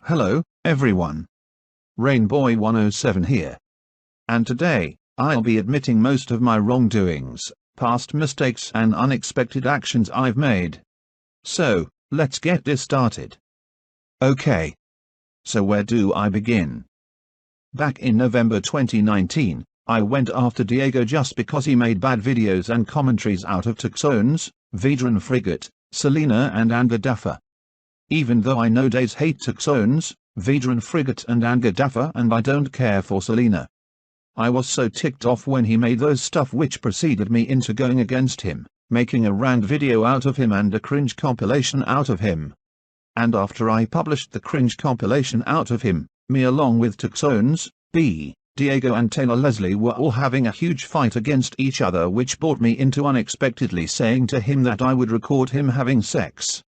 Hello, everyone. Rainboy107 here. And today, I'll be admitting most of my wrongdoings, past mistakes and unexpected actions I've made. So, let's get this started. Okay. So where do I begin? Back in November 2019, I went after Diego just because he made bad videos and commentaries out of Tucsones, Vedran Frigate, Selena and Angadafa. Even though I nowadays hate Tucsones, Vedran Frigate and Angadafa and I don't care for Selena. I was so ticked off when he made those stuff which preceded me into going against him, making a rant video out of him and a cringe compilation out of him. And after I published the cringe compilation out of him, me along with Tucsones, Diego and Taylor Leslie were all having a huge fight against each other, which brought me into unexpectedly saying to him that I would record him having sex.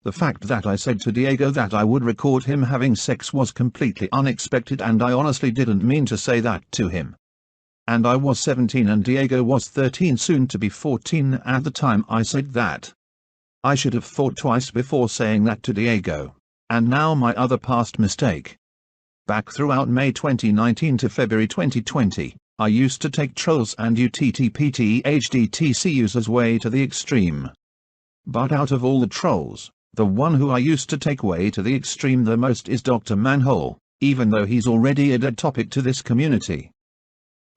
The fact that I said to Diego that I would record him having sex was completely unexpected, and I honestly didn't mean to say that to him. And I was 17 and Diego was 13, soon to be 14 at the time I said that. I should have thought twice before saying that to Diego. And now my other past mistake. Back throughout May 2019 to February 2020, I used to take trolls and UTTPTHDTC users way to the extreme. But out of all the trolls, the one who I used to take way to the extreme the most is Dr. Manhole, even though he's already a dead topic to this community.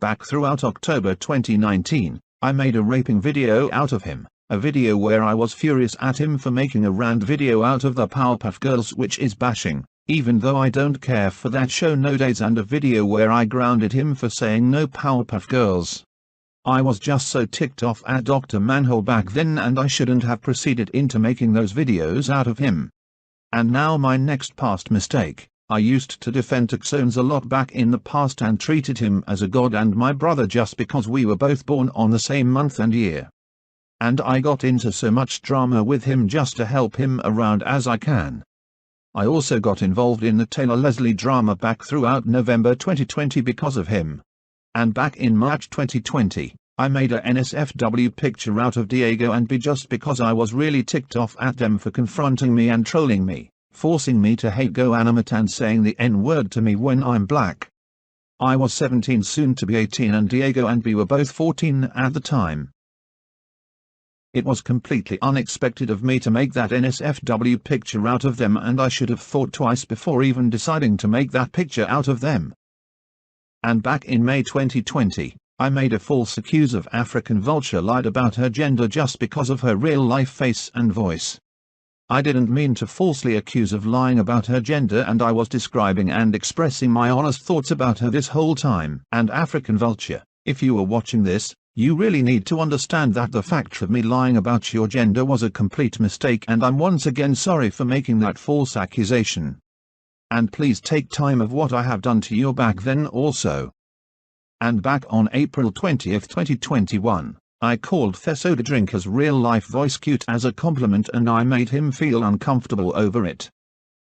Back throughout October 2019, I made a raping video out of him, a video where I was furious at him for making a rant video out of the Powerpuff Girls, which is bashing, even though I don't care for that show nowadays, and a video where I grounded him for saying no Powerpuff Girls. I was just so ticked off at Dr. Manhole back then, and I shouldn't have proceeded into making those videos out of him. And now my next past mistake. I used to defend Tucsones a lot back in the past and treated him as a god and my brother just because we were both born on the same month and year. And I got into so much drama with him just to help him around as I can. I also got involved in the Taylor Leslie drama back throughout November 2020 because of him. And back in March 2020, I made a NSFW picture out of Diego and B just because I was really ticked off at them for confronting me and trolling me, forcing me to hate Go Animate and saying the N-word to me when I'm black. I was 17, soon to be 18, and Diego and B were both 14 at the time. It was completely unexpected of me to make that NSFW picture out of them, and I should have thought twice before even deciding to make that picture out of them. And back in May 2020, I made a false accuse of African Vulture, lied about her gender just because of her real-life face and voice. I didn't mean to falsely accuse of lying about her gender, and I was describing and expressing my honest thoughts about her this whole time. And African Vulture, if you are watching this, you really need to understand that the fact of me lying about your gender was a complete mistake, and I'm once again sorry for making that false accusation. And please take time of what I have done to you back then also. And back on April 20th, 2021, I called Thesoda Drinker's real-life voice cute as a compliment, and I made him feel uncomfortable over it.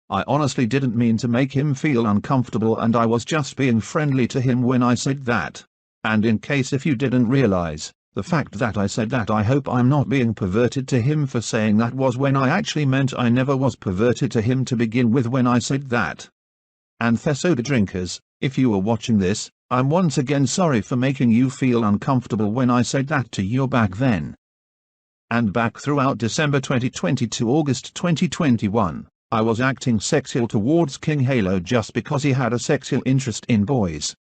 I honestly didn't mean to make him feel uncomfortable, and I was just being friendly to him when I said that. And in case if you didn't realize, the fact that I said that, I hope I'm not being perverted to him for saying that was when I actually meant I never was perverted to him to begin with when I said that. And Thesoda Drinkers, if you are watching this, I'm once again sorry for making you feel uncomfortable when I said that to you back then. And back throughout December 2020 to August 2021, I was acting sexual towards King Halo just because he had a sexual interest in boys.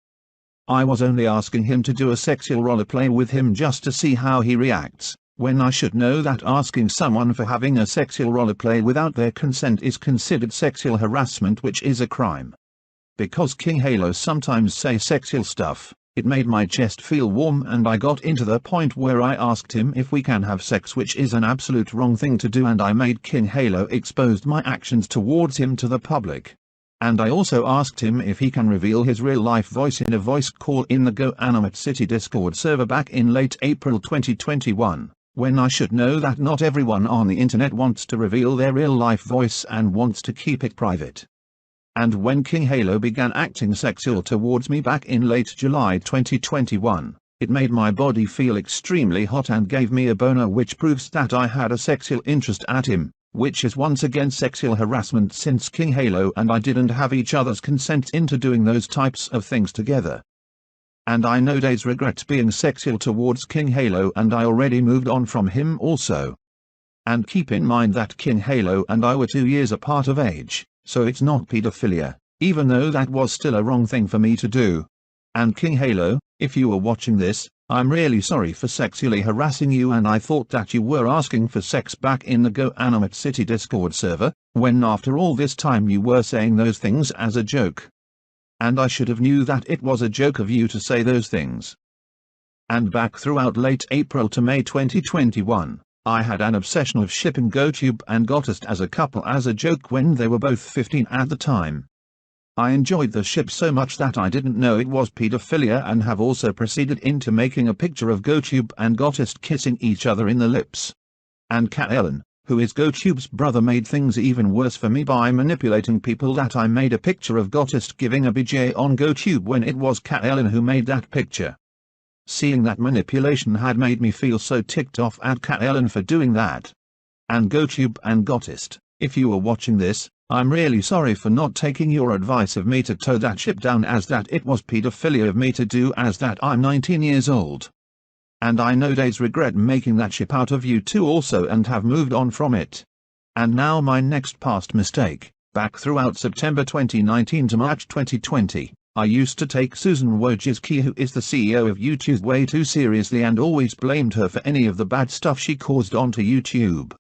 I was only asking him to do a sexual roleplay with him just to see how he reacts, when I should know that asking someone for having a sexual roleplay without their consent is considered sexual harassment, which is a crime. Because King Halo sometimes say sexual stuff, it made my chest feel warm, and I got into the point where I asked him if we can have sex, which is an absolute wrong thing to do, and I made King Halo exposed my actions towards him to the public. And I also asked him if he can reveal his real-life voice in a voice call in the Go Animate City Discord server back in late April 2021, when I should know that not everyone on the internet wants to reveal their real-life voice and wants to keep it private. And when King Halo began acting sexual towards me back in late July 2021, it made my body feel extremely hot and gave me a boner, which proves that I had a sexual interest at him, which is once again sexual harassment since King Halo and I didn't have each other's consent into doing those types of things together. And I nowadays regret being sexual towards King Halo and I already moved on from him also. And keep in mind that King Halo and I were 2 years apart of age, so it's not pedophilia, even though that was still a wrong thing for me to do. And King Halo, if you were watching this, I'm really sorry for sexually harassing you and I thought that you were asking for sex back in the Go Animate City Discord server, when after all this time you were saying those things as a joke. And I should have knew that it was a joke of you to say those things. And back throughout late April to May 2021, I had an obsession of shipping GoTube and Gottest as a couple as a joke when they were both 15 at the time. I enjoyed the ship so much that I didn't know it was pedophilia and have also proceeded into making a picture of GoTube and Gottest kissing each other in the lips. And Cat Ellen, who is GoTube's brother, made things even worse for me by manipulating people that I made a picture of Gottest giving a BJ on GoTube when it was Cat Ellen who made that picture. Seeing that manipulation had made me feel so ticked off at Cat Ellen for doing that. And GoTube and Gottest, if you are watching this, I'm really sorry for not taking your advice of me to tow that ship down, as that it was pedophilia of me to do, as that I'm 19 years old. And I nowadays regret making that ship out of you two also and have moved on from it. And now my next past mistake, back throughout September 2019 to March 2020. I used to take Susan Wojcicki, who is the CEO of YouTube, way too seriously and always blamed her for any of the bad stuff she caused onto YouTube.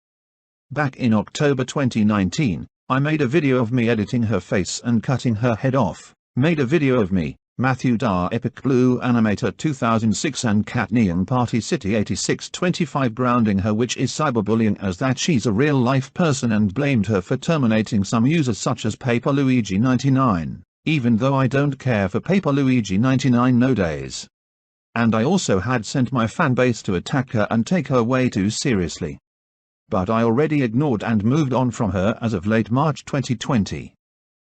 Back in October 2019, I made a video of me editing her face and cutting her head off, made a video of me, Matthew Dar Epic Blue Animator 2006 and Cat Neon Party City 8625 grounding her, which is cyberbullying, as that she's a real life person, and blamed her for terminating some users such as Paper Luigi 99. Even though I don't care for Paper Luigi 99 nowadays. And I also had sent my fanbase to attack her and take her way too seriously. But I already ignored and moved on from her as of late March 2020.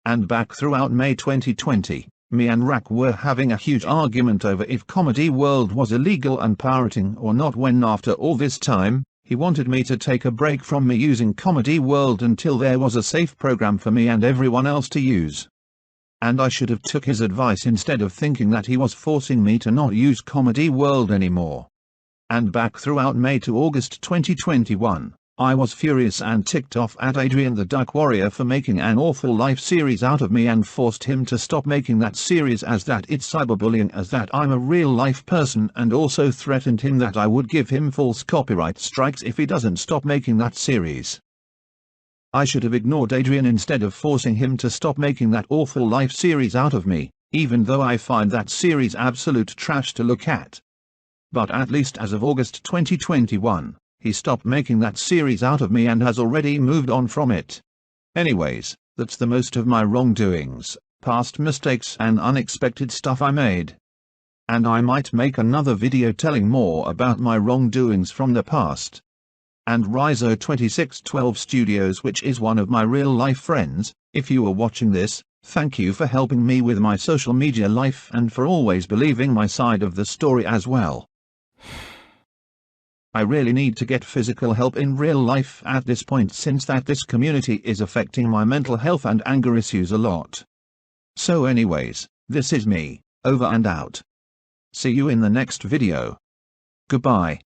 And back throughout May 2020, me and Rak were having a huge argument over if Comedy World was illegal and pirating or not, when after all this time, he wanted me to take a break from me using Comedy World until there was a safe program for me and everyone else to use. And I should have took his advice instead of thinking that he was forcing me to not use Comedy World anymore. And back throughout May to August 2021, I was furious and ticked off at Adrian the Duck Warrior for making an awful life series out of me and forced him to stop making that series, as that it's cyberbullying, as that I'm a real life person, and also threatened him that I would give him false copyright strikes if he doesn't stop making that series. I should have ignored Adrian instead of forcing him to stop making that awful life series out of me, even though I find that series absolute trash to look at. But at least as of August 2021, he stopped making that series out of me and has already moved on from it. Anyways, that's the most of my wrongdoings, past mistakes and unexpected stuff I made. And I might make another video telling more about my wrongdoings from the past. And Rizo 2612 Studios, which is one of my real-life friends, if you are watching this, thank you for helping me with my social media life and for always believing my side of the story as well. I really need to get physical help in real life at this point, since that this community is affecting my mental health and anger issues a lot. So anyways, this is me, over and out. See you in the next video. Goodbye.